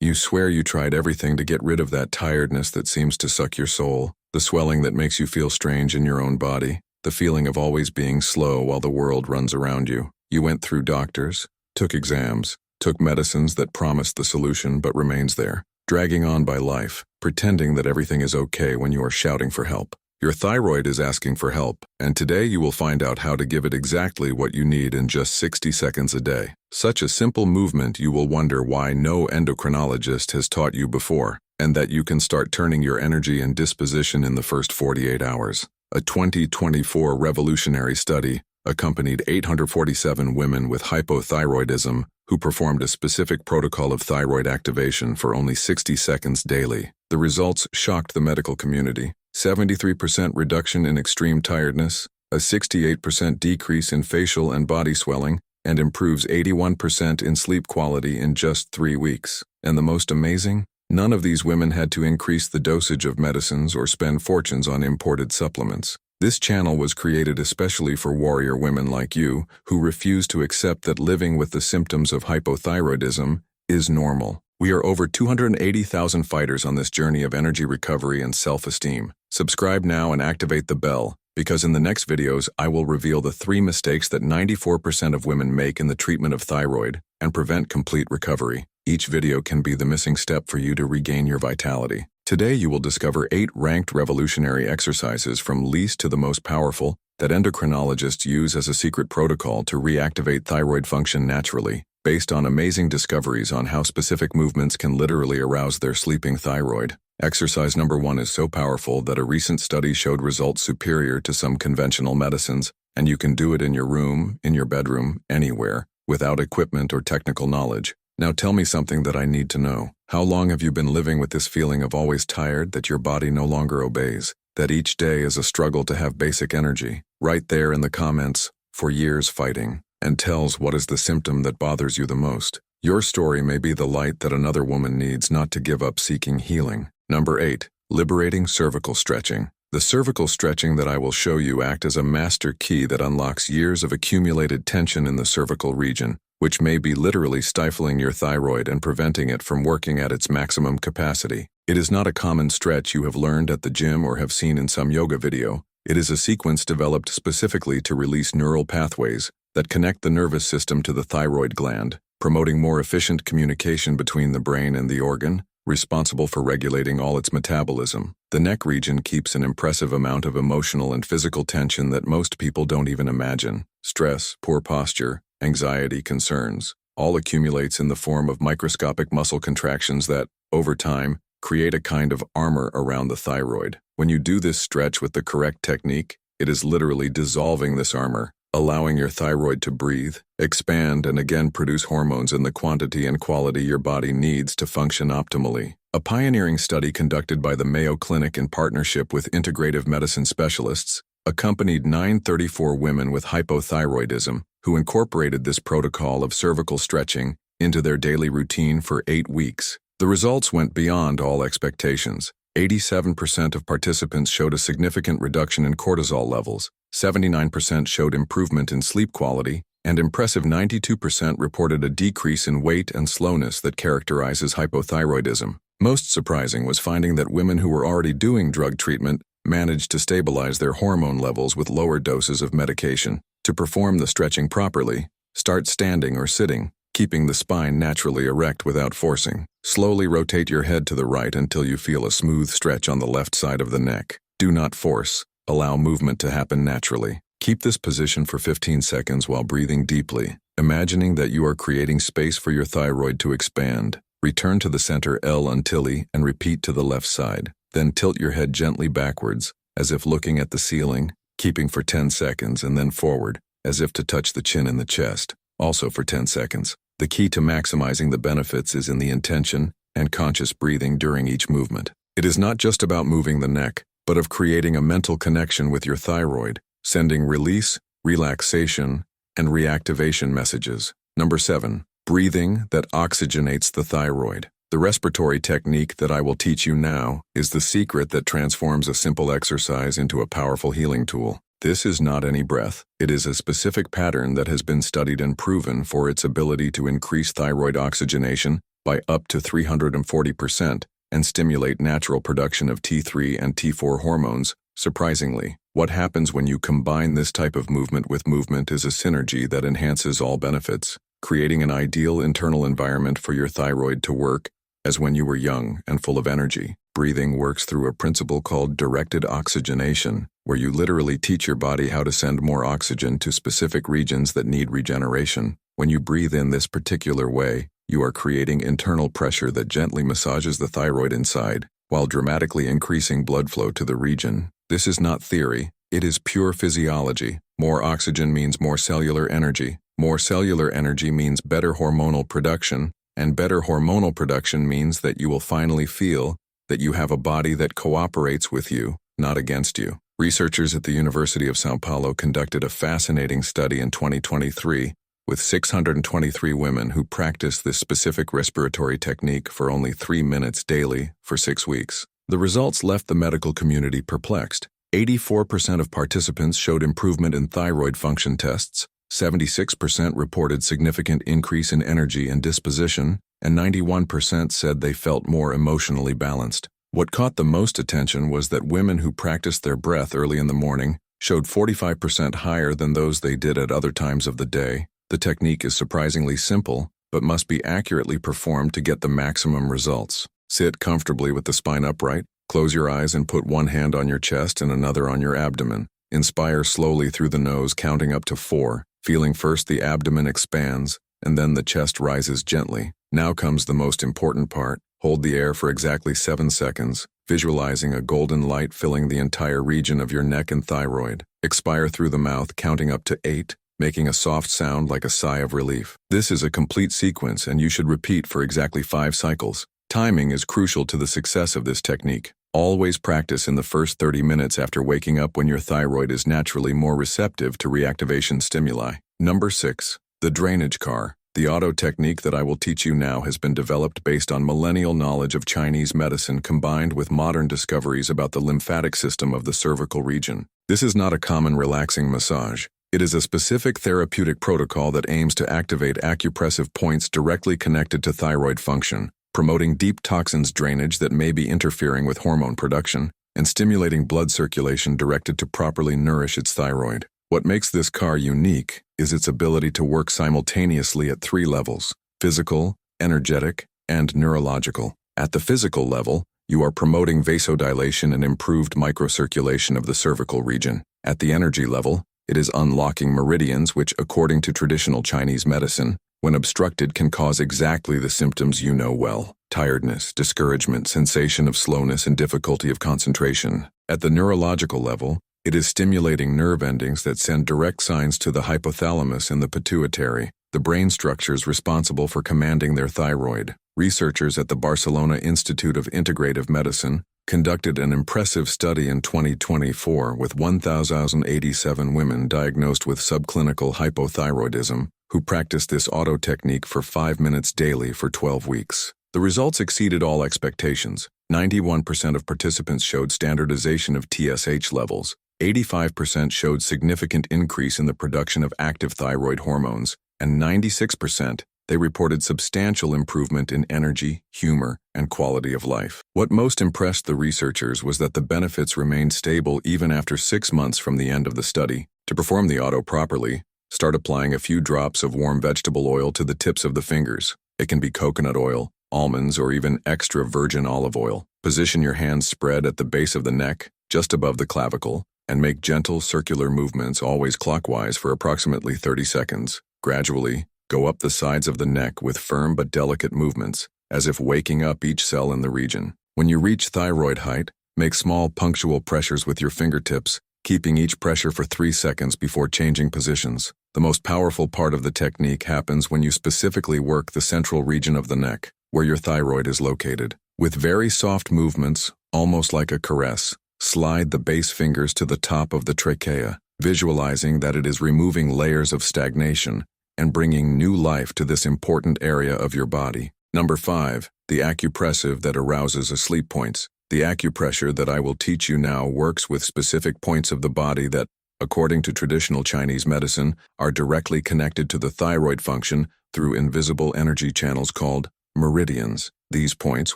You swear you tried everything to get rid of that tiredness that seems to suck your soul, the swelling that makes you feel strange in your own body, the feeling of always being slow while the world runs around you. You went through doctors, took exams, took medicines that promised the solution but remains there, dragging on by life, pretending that everything is okay when you are shouting for help. Your thyroid is asking for help, and today you will find out how to give it exactly what you need in just 60 seconds a day. Such a simple movement you will wonder why no endocrinologist has taught you before, and that you can start turning your energy and disposition in the first 48 hours. A 2024 revolutionary study accompanied 847 women with hypothyroidism who performed a specific protocol of thyroid activation for only 60 seconds daily. The results shocked the medical community. 73% reduction in extreme tiredness, a 68% decrease in facial and body swelling, and improves 81% in sleep quality in just 3 weeks. And the most amazing? None of these women had to increase the dosage of medicines or spend fortunes on imported supplements. This channel was created especially for warrior women like you who refuse to accept that living with the symptoms of hypothyroidism is normal. We are over 280,000 fighters on this journey of energy recovery and self-esteem. Subscribe now and activate the bell, because in the next videos I will reveal the 3 mistakes that 94% of women make in the treatment of thyroid and prevent complete recovery. Each video can be the missing step for you to regain your vitality. Today you will discover 8 ranked revolutionary exercises from least to the most powerful that endocrinologists use as a secret protocol to reactivate thyroid function naturally, based on amazing discoveries on how specific movements can literally arouse their sleeping thyroid. Exercise number 1 is so powerful that a recent study showed results superior to some conventional medicines, and you can do it in your room, in your bedroom, anywhere, without equipment or technical knowledge. Now tell me something that I need to know. How long have you been living with this feeling of always tired, that your body no longer obeys, that each day is a struggle to have basic energy? Write there in the comments, "For years fighting," and tells what is the symptom that bothers you the most. Your story may be the light that another woman needs not to give up seeking healing. Number 8. Liberating cervical stretching. The cervical stretching that I will show you act as a master key that unlocks years of accumulated tension in the cervical region, which may be literally stifling your thyroid and preventing it from working at its maximum capacity. It is not a common stretch you have learned at the gym or have seen in some yoga video. It is a sequence developed specifically to release neural pathways that connect the nervous system to the thyroid gland, promoting more efficient communication between the brain and the organ, responsible for regulating all its metabolism. The neck region keeps an impressive amount of emotional and physical tension that most people don't even imagine. Stress, poor posture, anxiety, concerns, all accumulates in the form of microscopic muscle contractions that, over time, create a kind of armor around the thyroid. When you do this stretch with the correct technique, it is literally dissolving this armor, allowing your thyroid to breathe, expand, and again produce hormones in the quantity and quality your body needs to function optimally. A pioneering study conducted by the Mayo Clinic in partnership with integrative medicine specialists accompanied 934 women with hypothyroidism who incorporated this protocol of cervical stretching into their daily routine for 8 weeks. The results went beyond all expectations. 87% of participants showed a significant reduction in cortisol levels, 79% showed improvement in sleep quality, and impressive 92% reported a decrease in weight and slowness that characterizes hypothyroidism. Most surprising was finding that women who were already doing drug treatment managed to stabilize their hormone levels with lower doses of medication. To perform the stretching properly, start standing or sitting, keeping the spine naturally erect without forcing. Slowly rotate your head to the right until you feel a smooth stretch on the left side of the neck. Do not force. Allow movement to happen naturally. Keep this position for 15 seconds while breathing deeply, imagining that you are creating space for your thyroid to expand. Return to the center L until and repeat to the left side. Then tilt your head gently backwards, as if looking at the ceiling, keeping for 10 seconds, and then forward, as if to touch the chin in the chest, also for 10 seconds. The key to maximizing the benefits is in the intention and conscious breathing during each movement. It is not just about moving the neck, but of creating a mental connection with your thyroid, sending release, relaxation, and reactivation messages. Number 7. Breathing that oxygenates the thyroid. The respiratory technique that I will teach you now is the secret that transforms a simple exercise into a powerful healing tool. This is not any breath. It is a specific pattern that has been studied and proven for its ability to increase thyroid oxygenation by up to 340% and stimulate natural production of T3 and T4 hormones. Surprisingly, what happens when you combine this type of movement with movement is a synergy that enhances all benefits, creating an ideal internal environment for your thyroid to work as when you were young and full of energy. Breathing works through a principle called directed oxygenation, where you literally teach your body how to send more oxygen to specific regions that need regeneration. When you breathe in this particular way, you are creating internal pressure that gently massages the thyroid inside, while dramatically increasing blood flow to the region. This is not theory, it is pure physiology. More oxygen means more cellular energy. More cellular energy means better hormonal production, and better hormonal production means that you will finally feel that you have a body that cooperates with you, not against you. Researchers at the University of São Paulo conducted a fascinating study in 2023 with 623 women who practiced this specific respiratory technique for only 3 minutes daily for 6 weeks. The results left the medical community perplexed. 84% of participants showed improvement in thyroid function tests, 76% reported significant increase in energy and disposition, and 91% said they felt more emotionally balanced. What caught the most attention was that women who practiced their breath early in the morning showed 45% higher than those they did at other times of the day. The technique is surprisingly simple, but must be accurately performed to get the maximum results. Sit comfortably with the spine upright, close your eyes and put one hand on your chest and another on your abdomen. Inspire slowly through the nose, counting up to 4. Feeling first the abdomen expands, and then the chest rises gently. Now comes the most important part. Hold the air for exactly 7 seconds, visualizing a golden light filling the entire region of your neck and thyroid. Expire through the mouth, counting up to 8, making a soft sound like a sigh of relief. This is a complete sequence, and you should repeat for exactly 5 cycles. Timing is crucial to the success of this technique. Always practice in the first 30 minutes after waking up when your thyroid is naturally more receptive to reactivation stimuli. Number 6. The drainage car. The auto technique that I will teach you now has been developed based on millennial knowledge of Chinese medicine combined with modern discoveries about the lymphatic system of the cervical region. This is not a common relaxing massage. It is a specific therapeutic protocol that aims to activate acupressive points directly connected to thyroid function, promoting deep toxins drainage that may be interfering with hormone production, and stimulating blood circulation directed to properly nourish its thyroid. What makes this car unique is its ability to work simultaneously at 3 levels: physical, energetic, and neurological. At the physical level, you are promoting vasodilation and improved microcirculation of the cervical region. At the energy level, it is unlocking meridians which, according to traditional Chinese medicine, when obstructed can cause exactly the symptoms you know well: tiredness, discouragement, sensation of slowness, and difficulty of concentration. At the neurological level, it is stimulating nerve endings that send direct signs to the hypothalamus and the pituitary, the brain structures responsible for commanding their thyroid. Researchers at the Barcelona Institute of Integrative Medicine conducted an impressive study in 2024 with 1,087 women diagnosed with subclinical hypothyroidism who practiced this auto technique for 5 minutes daily for 12 weeks. The results exceeded all expectations. 91% of participants showed standardization of TSH levels. 85% showed significant increase in the production of active thyroid hormones, and 96% they reported substantial improvement in energy, humor, and quality of life. What most impressed the researchers was that the benefits remained stable even after 6 months from the end of the study. To perform the auto properly, start applying a few drops of warm vegetable oil to the tips of the fingers. It can be coconut oil, almonds, or even extra virgin olive oil. Position your hands spread at the base of the neck, just above the clavicle, and make gentle circular movements, always clockwise, for approximately 30 seconds. Gradually, go up the sides of the neck with firm but delicate movements, as if waking up each cell in the region. When you reach thyroid height, make small punctual pressures with your fingertips, keeping each pressure for 3 seconds before changing positions. The most powerful part of the technique happens when you specifically work the central region of the neck, where your thyroid is located. With very soft movements, almost like a caress, slide the base fingers to the top of the trachea, visualizing that it is removing layers of stagnation and bringing new life to this important area of your body. Number 5. The acupressive that arouses sleep points. The acupressure that I will teach you now works with specific points of the body that, according to traditional Chinese medicine, are directly connected to the thyroid function through invisible energy channels called meridians. These points,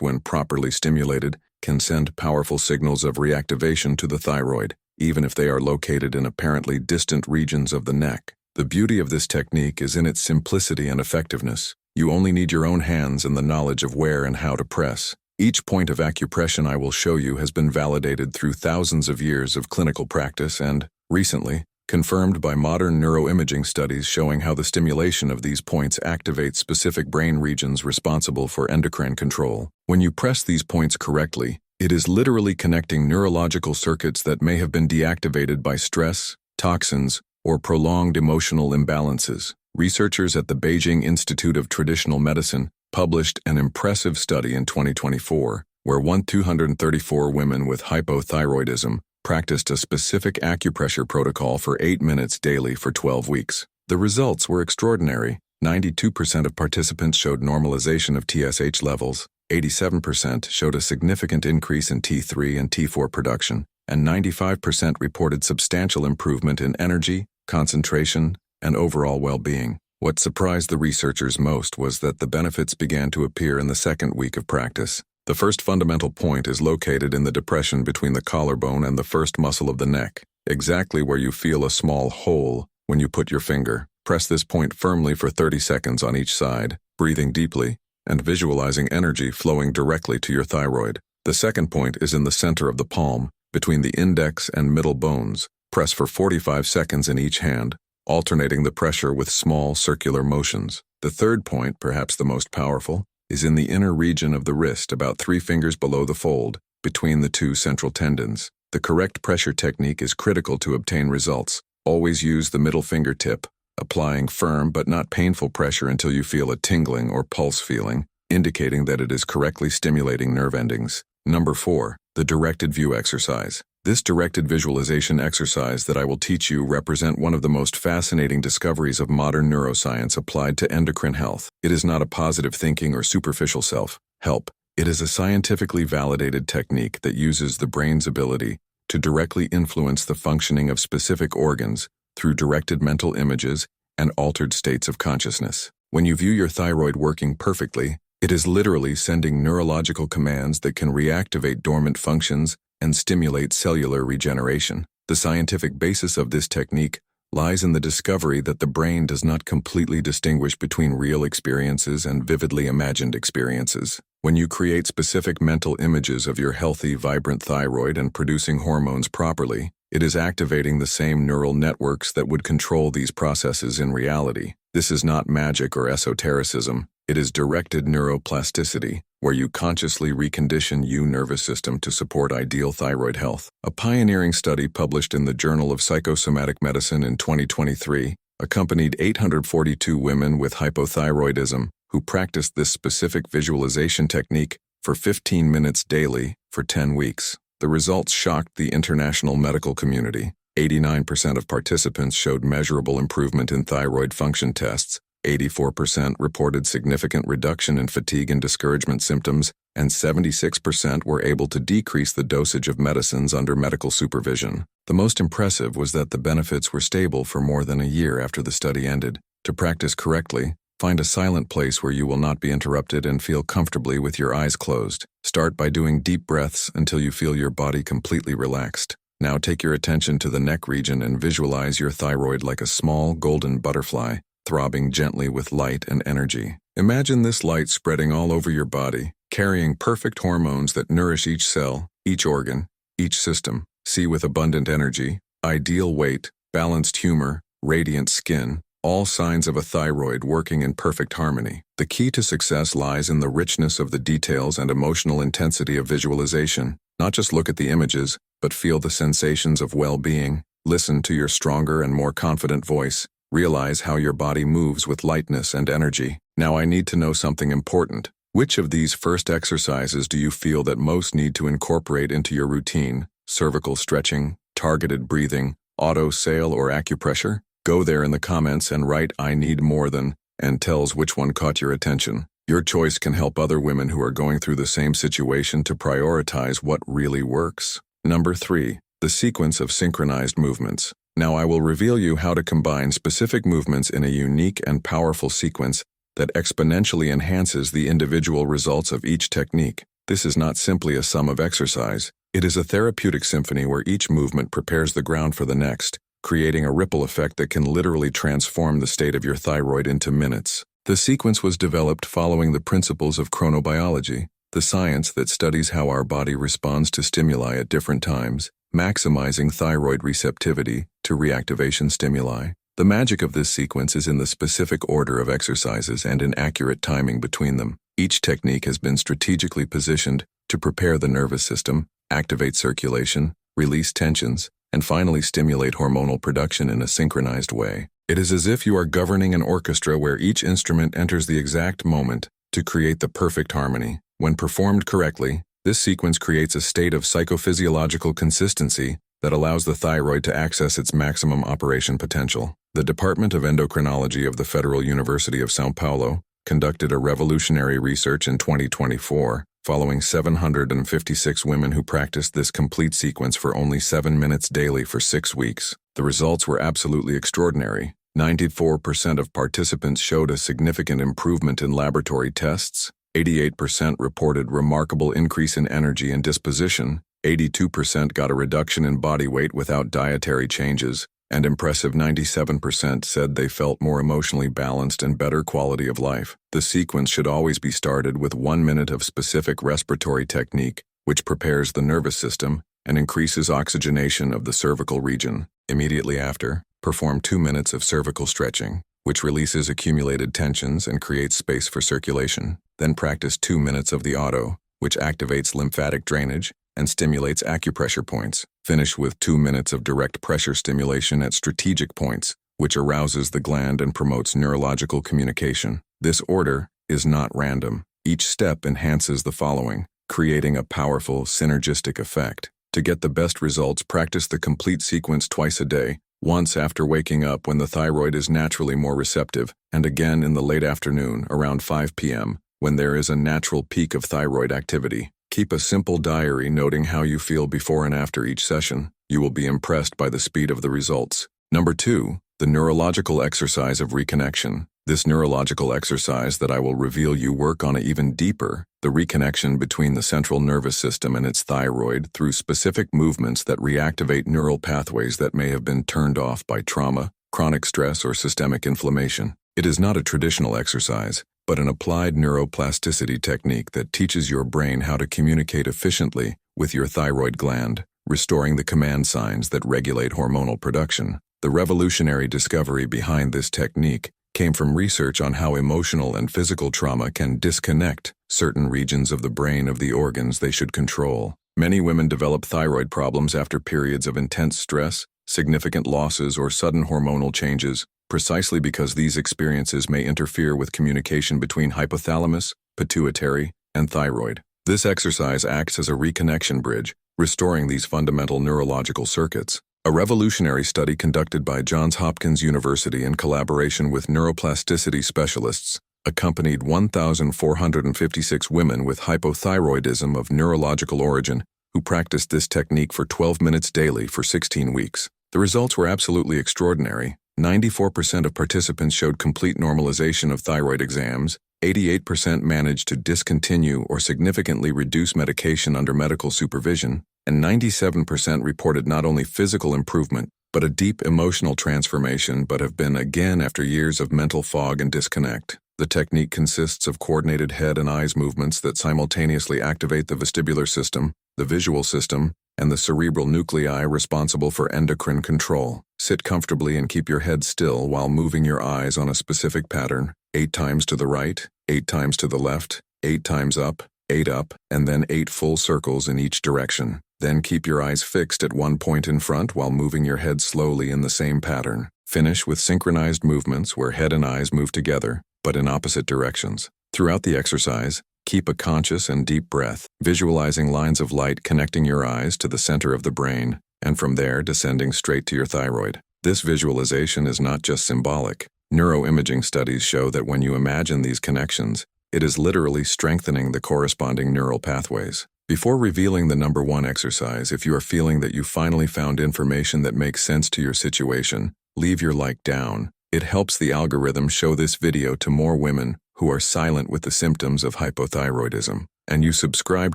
when properly stimulated, can send powerful signals of reactivation to the thyroid, even if they are located in apparently distant regions of the neck. The beauty of this technique is in its simplicity and effectiveness. You only need your own hands and the knowledge of where and how to press. Each point of acupressure I will show you has been validated through thousands of years of clinical practice and, recently, confirmed by modern neuroimaging studies showing how the stimulation of these points activates specific brain regions responsible for endocrine control. When you press these points correctly, it is literally connecting neurological circuits that may have been deactivated by stress, toxins, or prolonged emotional imbalances. Researchers at the Beijing Institute of Traditional Medicine published an impressive study in 2024 where 234 women with hypothyroidism practiced a specific acupressure protocol for 8 minutes daily for 12 weeks. The results were extraordinary. 92% of participants showed normalization of TSH levels, 87% showed a significant increase in T3 and T4 production, and 95% reported substantial improvement in energy, concentration, and overall well-being. What surprised the researchers most was that the benefits began to appear in the second week of practice. The first fundamental point is located in the depression between the collarbone and the first muscle of the neck, exactly where you feel a small hole when you put your finger. Press this point firmly for 30 seconds on each side, breathing deeply, and visualizing energy flowing directly to your thyroid. The second point is in the center of the palm, between the index and middle bones. Press for 45 seconds in each hand, alternating the pressure with small circular motions. The third point, perhaps the most powerful, is in the inner region of the wrist, about 3 fingers below the fold, between the 2 central tendons. The correct pressure technique is critical to obtain results. Always use the middle fingertip, applying firm but not painful pressure until you feel a tingling or pulse feeling, indicating that it is correctly stimulating nerve endings. Number 4, the directed view exercise. This directed visualization exercise that I will teach you represent one of the most fascinating discoveries of modern neuroscience applied to endocrine health. It is not a positive thinking or superficial self-help. It is a scientifically validated technique that uses the brain's ability to directly influence the functioning of specific organs through directed mental images and altered states of consciousness. When you view your thyroid working perfectly, it is literally sending neurological commands that can reactivate dormant functions and stimulate cellular regeneration. The scientific basis of this technique lies in the discovery that the brain does not completely distinguish between real experiences and vividly imagined experiences. When you create specific mental images of your healthy, vibrant thyroid and producing hormones properly, it is activating the same neural networks that would control these processes in reality. This is not magic or esotericism. It is directed neuroplasticity, where you consciously recondition your nervous system to support ideal thyroid health. A pioneering study published in the Journal of Psychosomatic Medicine in 2023 accompanied 842 women with hypothyroidism who practiced this specific visualization technique for 15 minutes daily for 10 weeks. The results shocked the international medical community. 89% of participants showed measurable improvement in thyroid function tests, 84% reported significant reduction in fatigue and discouragement symptoms, and 76% were able to decrease the dosage of medicines under medical supervision. The most impressive was that the benefits were stable for more than a year after the study ended. To practice correctly, find a silent place where you will not be interrupted and feel comfortably with your eyes closed. Start by doing deep breaths until you feel your body completely relaxed. Now take your attention to the neck region and visualize your thyroid like a small golden butterfly, throbbing gently with light and energy. Imagine this light spreading all over your body, carrying perfect hormones that nourish each cell, each organ, each system. See with abundant energy, ideal weight, balanced humor, radiant skin, all signs of a thyroid working in perfect harmony. The key to success lies in the richness of the details and emotional intensity of visualization. Not just look at the images, but feel the sensations of well-being. Listen to your stronger and more confident voice. Realize how your body moves with lightness and energy. Now I need to know something important. Which of these first exercises do you feel that most need to incorporate into your routine? Cervical stretching, targeted breathing, auto sail, or acupressure? Go there in the comments and write "I need more than" and tells which one caught your attention. Your choice can help other women who are going through the same situation to prioritize what really works. Number 3. The sequence of synchronized movements. Now I will reveal you how to combine specific movements in a unique and powerful sequence that exponentially enhances the individual results of each technique. This is not simply a sum of exercise. It is a therapeutic symphony where each movement prepares the ground for the next, creating a ripple effect that can literally transform the state of your thyroid into minutes. The sequence was developed following the principles of chronobiology, the science that studies how our body responds to stimuli at different times, maximizing thyroid receptivity to reactivation stimuli. The magic of this sequence is in the specific order of exercises and in accurate timing between them. Each technique has been strategically positioned to prepare the nervous system, activate circulation, release tensions, and finally stimulate hormonal production in a synchronized way. It is as if you are governing an orchestra where each instrument enters the exact moment to create the perfect harmony. When performed correctly, this sequence creates a state of psychophysiological consistency that allows the thyroid to access its maximum operation potential. The Department of Endocrinology of the Federal University of São Paulo conducted a revolutionary research in 2024, following 756 women who practiced this complete sequence for only 7 minutes daily for 6 weeks. The results were absolutely extraordinary. 94% of participants showed a significant improvement in laboratory tests, 88% reported remarkable increase in energy and disposition, 82% got a reduction in body weight without dietary changes, and impressive 97% said they felt more emotionally balanced and better quality of life. The sequence should always be started with 1 minute of specific respiratory technique, which prepares the nervous system and increases oxygenation of the cervical region. Immediately after, perform 2 minutes of cervical stretching, which releases accumulated tensions and creates space for circulation. Then practice 2 minutes of the auto, which activates lymphatic drainage and stimulates acupressure points. Finish with 2 minutes of direct pressure stimulation at strategic points, which arouses the gland and promotes neurological communication. This order is not random. Each step enhances the following, creating a powerful synergistic effect. To get the best results, practice the complete sequence twice a day, once after waking up when the thyroid is naturally more receptive, and again in the late afternoon around 5 p.m., when there is a natural peak of thyroid activity. Keep a simple diary noting how you feel before and after each session. You will be impressed by the speed of the results. Number 2, the neurological exercise of reconnection. This neurological exercise that I will reveal you work on even deeper, the reconnection between the central nervous system and its thyroid through specific movements that reactivate neural pathways that may have been turned off by trauma, chronic stress, or systemic inflammation. It is not a traditional exercise, but an applied neuroplasticity technique that teaches your brain how to communicate efficiently with your thyroid gland, restoring the command signs that regulate hormonal production. The revolutionary discovery behind this technique came from research on how emotional and physical trauma can disconnect certain regions of the brain of the organs they should control. Many women develop thyroid problems after periods of intense stress, significant losses, or sudden hormonal changes, precisely because these experiences may interfere with communication between hypothalamus, pituitary, and thyroid. This exercise acts as a reconnection bridge, restoring these fundamental neurological circuits. A revolutionary study conducted by Johns Hopkins University in collaboration with neuroplasticity specialists accompanied 1,456 women with hypothyroidism of neurological origin who practiced this technique for 12 minutes daily for 16 weeks. The results were absolutely extraordinary. 94% of participants showed complete normalization of thyroid exams, 88% managed to discontinue or significantly reduce medication under medical supervision, and 97% reported not only physical improvement, but a deep emotional transformation, but have been again after years of mental fog and disconnect. The technique consists of coordinated head and eyes movements that simultaneously activate the vestibular system, the visual system, and the cerebral nuclei responsible for endocrine control. Sit comfortably and keep your head still while moving your eyes on a specific pattern, 8 times to the right, 8 times to the left, 8 times up, 8 up, and then 8 full circles in each direction. Then keep your eyes fixed at one point in front while moving your head slowly in the same pattern. Finish with synchronized movements where head and eyes move together, but in opposite directions. Throughout the exercise, keep a conscious and deep breath, visualizing lines of light connecting your eyes to the center of the brain, and from there descending straight to your thyroid. This visualization is not just symbolic. Neuroimaging studies show that when you imagine these connections, it is literally strengthening the corresponding neural pathways. Before revealing the number 1 exercise, if you are feeling that you finally found information that makes sense to your situation, leave your like down. It helps the algorithm show this video to more women who are silent with the symptoms of hypothyroidism. And you subscribe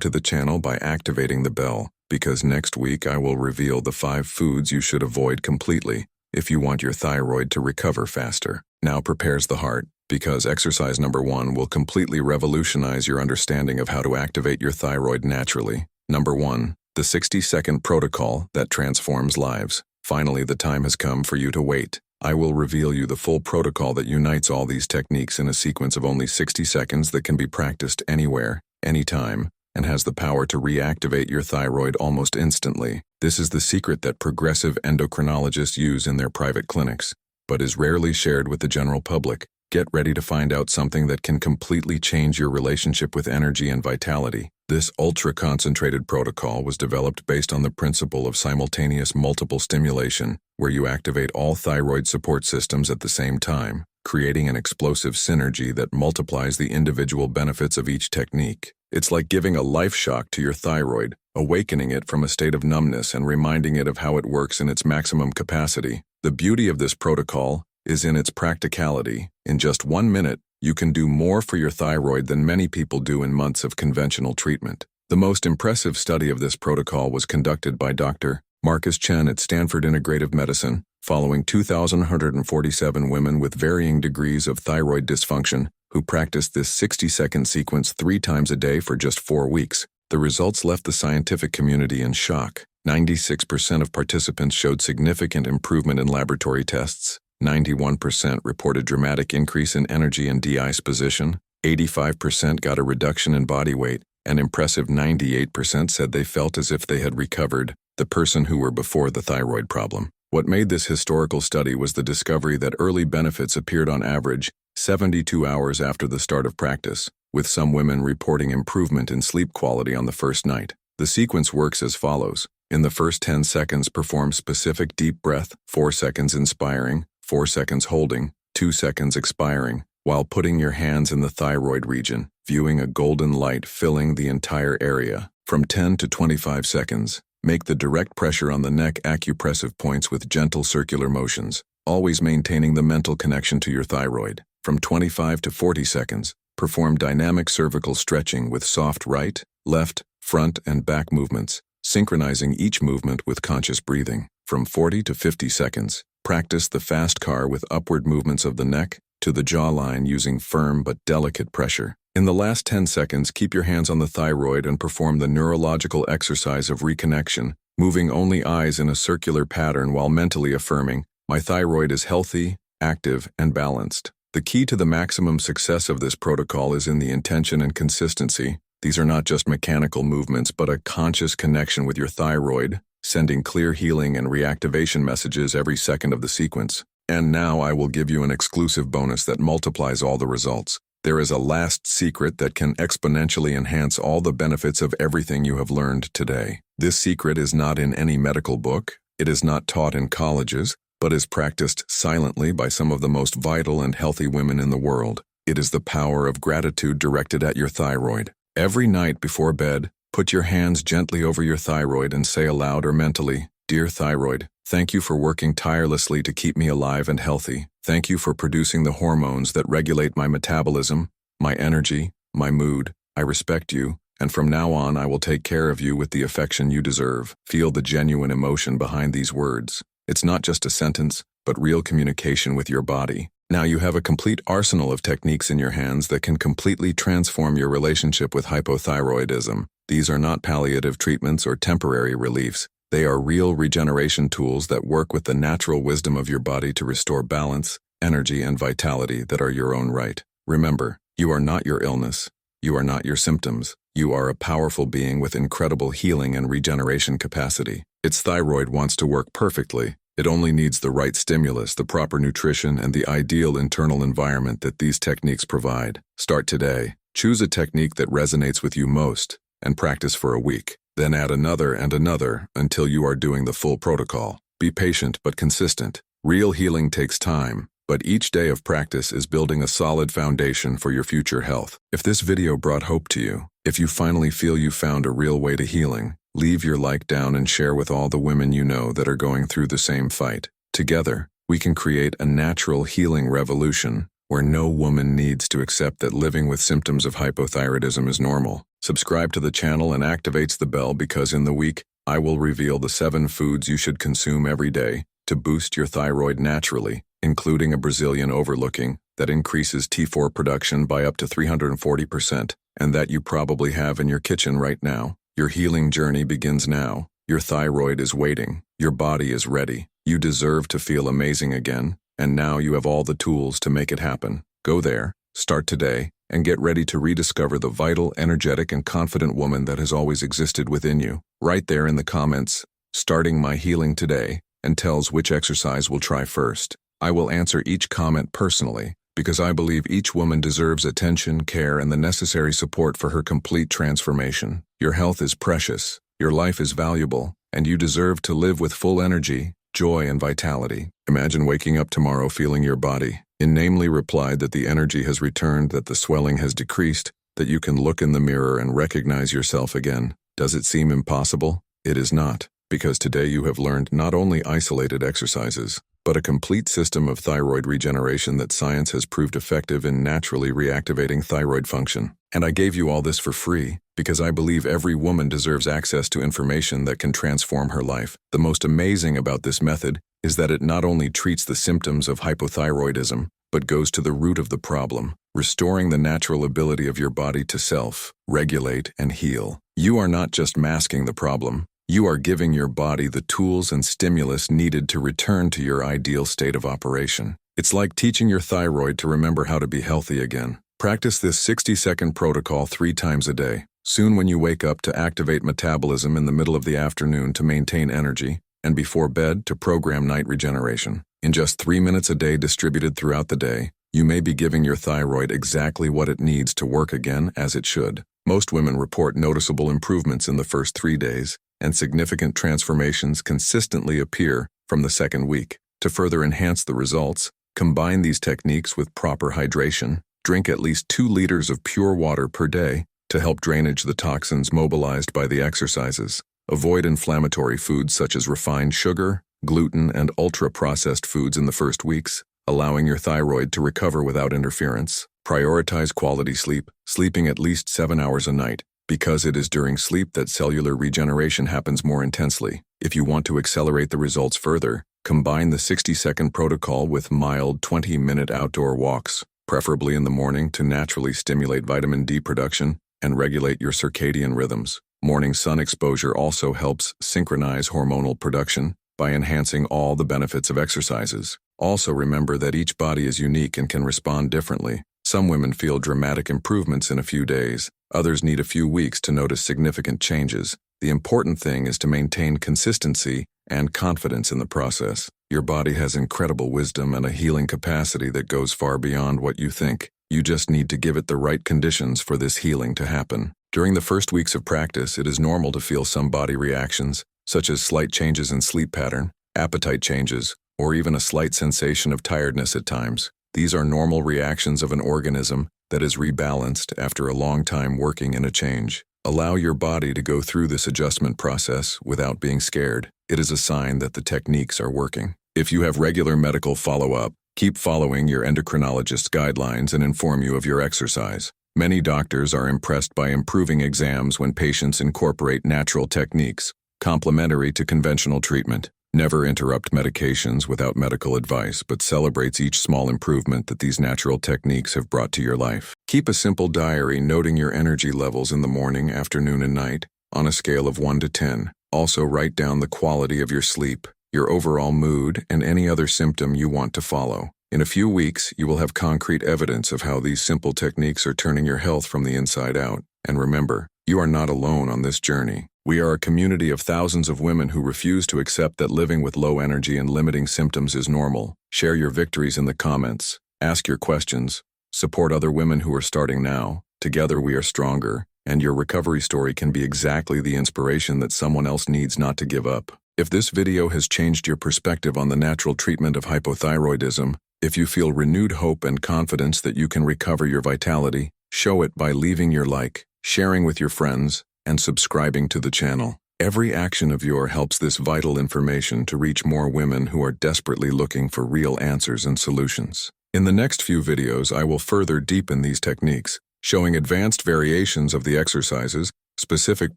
to the channel by activating the bell, because next week I will reveal the 5 foods you should avoid completely if you want your thyroid to recover faster. Now prepares the heart, because exercise number 1 will completely revolutionize your understanding of how to activate your thyroid naturally. Number 1, the 60-second protocol that transforms lives. Finally, the time has come for you to wait. I will reveal you the full protocol that unites all these techniques in a sequence of only 60 seconds that can be practiced anywhere, anytime, and has the power to reactivate your thyroid almost instantly. This is the secret that progressive endocrinologists use in their private clinics, but is rarely shared with the general public. Get ready to find out something that can completely change your relationship with energy and vitality. This ultra-concentrated protocol was developed based on the principle of simultaneous multiple stimulation, where you activate all thyroid support systems at the same time, creating an explosive synergy that multiplies the individual benefits of each technique. It's like giving a life shock to your thyroid, awakening it from a state of numbness and reminding it of how it works in its maximum capacity. The beauty of this protocol is in its practicality. In just 1 minute, you can do more for your thyroid than many people do in months of conventional treatment. The most impressive study of this protocol was conducted by Dr. Marcus Chen at Stanford Integrative Medicine, following 2,147 women with varying degrees of thyroid dysfunction who practiced this 60-second sequence 3 times a day for just 4 weeks. The results left the scientific community in shock. 96% of participants showed significant improvement in laboratory tests. 91% reported dramatic increase in energy and disposition. 85% got a reduction in body weight. An impressive 98% said they felt as if they had recovered the person who were before the thyroid problem. What made this historical study was the discovery that early benefits appeared on average 72 hours after the start of practice, with some women reporting improvement in sleep quality on the first night. The sequence works as follows. In the first 10 seconds, perform specific deep breath, 4 seconds inspiring, 4 seconds holding, 2 seconds expiring, while putting your hands in the thyroid region, viewing a golden light filling the entire area. From 10 to 25 seconds, make the direct pressure on the neck acupressive points with gentle circular motions, always maintaining the mental connection to your thyroid. From 25 to 40 seconds, perform dynamic cervical stretching with soft right, left, front, and back movements, synchronizing each movement with conscious breathing. From 40 to 50 seconds, practice the fast car with upward movements of the neck to the jawline using firm but delicate pressure. In the last 10 seconds, keep your hands on the thyroid and perform the neurological exercise of reconnection, moving only eyes in a circular pattern while mentally affirming, "My thyroid is healthy, active, and balanced." The key to the maximum success of this protocol is in the intention and consistency. These are not just mechanical movements, but a conscious connection with your thyroid, sending clear healing and reactivation messages every second of the sequence. And now I will give you an exclusive bonus that multiplies all the results. There is a last secret that can exponentially enhance all the benefits of everything you have learned today. This secret is not in any medical book, it is not taught in colleges, but is practiced silently by some of the most vital and healthy women in the world. It is the power of gratitude directed at your thyroid. Every night before bed, put your hands gently over your thyroid and say aloud or mentally, "Dear thyroid, thank you for working tirelessly to keep me alive and healthy. Thank you for producing the hormones that regulate my metabolism, my energy, my mood. I respect you, and from now on I will take care of you with the affection you deserve." Feel the genuine emotion behind these words. It's not just a sentence, but real communication with your body. Now you have a complete arsenal of techniques in your hands that can completely transform your relationship with hypothyroidism. These are not palliative treatments or temporary reliefs. They are real regeneration tools that work with the natural wisdom of your body to restore balance, energy, and vitality that are your own right. Remember, you are not your illness. You are not your symptoms. You are a powerful being with incredible healing and regeneration capacity. Its thyroid wants to work perfectly. It only needs the right stimulus, the proper nutrition, and the ideal internal environment that these techniques provide. Start today. Choose a technique that resonates with you most, and practice for a week. Then add another and another until you are doing the full protocol. Be patient but consistent. Real healing takes time, but each day of practice is building a solid foundation for your future health. If this video brought hope to you, if you finally feel you found a real way to healing, leave your like down and share with all the women you know that are going through the same fight. Together, we can create a natural healing revolution, where no woman needs to accept that living with symptoms of hypothyroidism is normal. Subscribe to the channel and activates the bell because in the week, I will reveal the 7 foods you should consume every day to boost your thyroid naturally, including a Brazilian overlooking that increases T4 production by up to 340%, and that you probably have in your kitchen right now. Your healing journey begins now. Your thyroid is waiting. Your body is ready. You deserve to feel amazing again, and now you have all the tools to make it happen. Go there, start today, and get ready to rediscover the vital, energetic, and confident woman that has always existed within you. Right there in the comments, starting my healing today, and tells which exercise we'll try first. I will answer each comment personally, because I believe each woman deserves attention, care, and the necessary support for her complete transformation. Your health is precious, your life is valuable, and you deserve to live with full energy, joy, and vitality. Imagine waking up tomorrow feeling your body inanely replied that the energy has returned, that the swelling has decreased, that you can look in the mirror and recognize yourself again. Does it seem impossible? It is not, because today you have learned not only isolated exercises, but a complete system of thyroid regeneration that science has proved effective in naturally reactivating thyroid function. And I gave you all this for free, because I believe every woman deserves access to information that can transform her life. The most amazing about this method is that it not only treats the symptoms of hypothyroidism, but goes to the root of the problem, restoring the natural ability of your body to self-regulate and heal. You are not just masking the problem, you are giving your body the tools and stimulus needed to return to your ideal state of operation. It's like teaching your thyroid to remember how to be healthy again. Practice this 60-second protocol 3 times a day. Soon when you wake up to activate metabolism in the middle of the afternoon to maintain energy, and before bed to program night regeneration. In just 3 minutes a day distributed throughout the day, you may be giving your thyroid exactly what it needs to work again as it should. Most women report noticeable improvements in the first 3 days, and significant transformations consistently appear from the second week. To further enhance the results, combine these techniques with proper hydration. Drink at least 2 liters of pure water per day to help drainage the toxins mobilized by the exercises. Avoid inflammatory foods such as refined sugar, gluten, and ultra-processed foods in the first weeks, allowing your thyroid to recover without interference. Prioritize quality sleep, sleeping at least 7 hours a night, because it is during sleep that cellular regeneration happens more intensely. If you want to accelerate the results further, combine the 60-second protocol with mild 20-minute outdoor walks, preferably in the morning, to naturally stimulate vitamin D production and regulate your circadian rhythms. Morning sun exposure also helps synchronize hormonal production by enhancing all the benefits of exercises. Also remember that each body is unique and can respond differently. Some women feel dramatic improvements in a few days. Others need a few weeks to notice significant changes. The important thing is to maintain consistency and confidence in the process. Your body has incredible wisdom and a healing capacity that goes far beyond what you think. You just need to give it the right conditions for this healing to happen. During the first weeks of practice, it is normal to feel some body reactions, such as slight changes in sleep pattern, appetite changes, or even a slight sensation of tiredness at times. These are normal reactions of an organism that is rebalanced after a long time working in a change. Allow your body to go through this adjustment process without being scared. It is a sign that the techniques are working. If you have regular medical follow-up, keep following your endocrinologist's guidelines and inform you of your exercise. Many doctors are impressed by improving exams when patients incorporate natural techniques, complementary to conventional treatment. Never interrupt medications without medical advice, but celebrates each small improvement that these natural techniques have brought to your life. Keep a simple diary noting your energy levels in the morning, afternoon, and night, on a scale of 1 to 10. Also write down the quality of your sleep, your overall mood, and any other symptom you want to follow. In a few weeks, you will have concrete evidence of how these simple techniques are turning your health from the inside out. And remember, you are not alone on this journey. We are a community of thousands of women who refuse to accept that living with low energy and limiting symptoms is normal. Share your victories in the comments. Ask your questions. Support other women who are starting now. Together we are stronger, and your recovery story can be exactly the inspiration that someone else needs not to give up. If this video has changed your perspective on the natural treatment of hypothyroidism, if you feel renewed hope and confidence that you can recover your vitality, show it by leaving your like, sharing with your friends, and subscribing to the channel. Every action of yours helps this vital information to reach more women who are desperately looking for real answers and solutions. In the next few videos, I will further deepen these techniques, showing advanced variations of the exercises, specific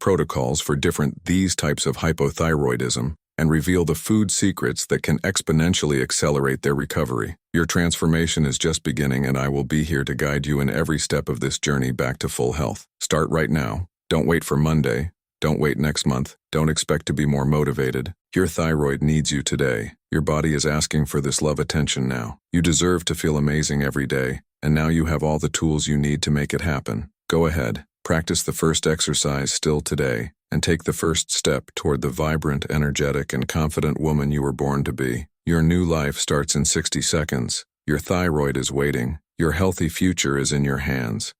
protocols for these types of hypothyroidism, and reveal the food secrets that can exponentially accelerate their recovery. Your transformation is just beginning, and I will be here to guide you in every step of this journey back to full health. Start right now. Don't wait for Monday. Don't wait next month. Don't expect to be more motivated. Your thyroid needs you today. Your body is asking for this love attention now. You deserve to feel amazing every day, and now you have all the tools you need to make it happen. Go ahead, practice the first exercise still today, and take the first step toward the vibrant, energetic, and confident woman you were born to be. Your new life starts in 60 seconds. Your thyroid is waiting. Your healthy future is in your hands.